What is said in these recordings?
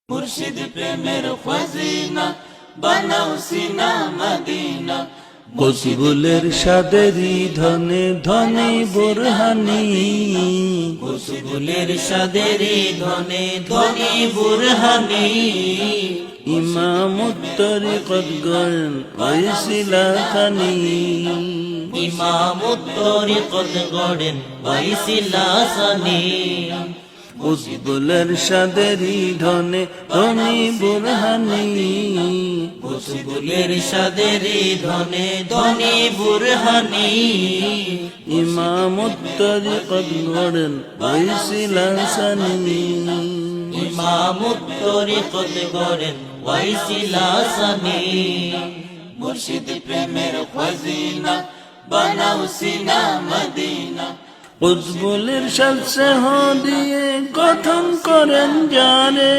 মুর্শিদ প্রেমের খাজিনা বানাও সিনা মদিনা। কসবুলের সাদেরি ধনে ধনে বুরহানি, কসবুলের সাদেরি ধনে ধনে বুরহানি। ইমামুত তরিকত গড়েন ওয়াইসিলা খানি, ইমামুত তরিকত গড়েন ওয়াইসিলা খানি। কসবুলের সাদেরি ধনে ধনে বুরহানি, কসবুলের সাদেরি ধনে ধনে বুরহানি। ইমামুত তরিকত গড়েন ওয়াইসিলা খানি, ইমামুত তরিকত গড়েন ওয়াইসিলা খানি। মুর্শিদ প্রেমের খাজিনা বানাও সিনা মদিনা। কসবুলের সালসেহ দিয়ে গঠন করেন যারে,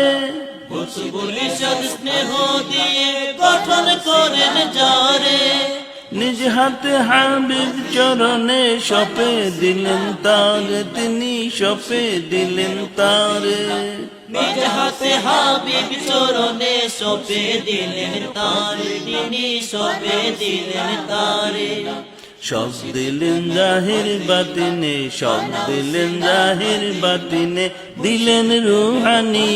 কসবুলের স্নেহ দিয়ে গঠন করেন যারে। নিজ হাতে হাবিব চরণে সপে দিলেন তারে, তিনি সপে দিলেন তারে। নিজ হাতে হাবিব চরণে সপে দিলেন তারে, তিনি সপে দিলেন তারে। সব দিলেন জাহির বাতিনে, সব দিলেন জাহির বাতিনে, দিলেন রুহানি।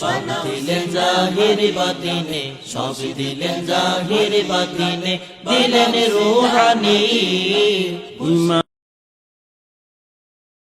সব দিলেন জাহির বাতিনে, সব দিলেন জাহির বাতিনে, দিলেন রুহানি।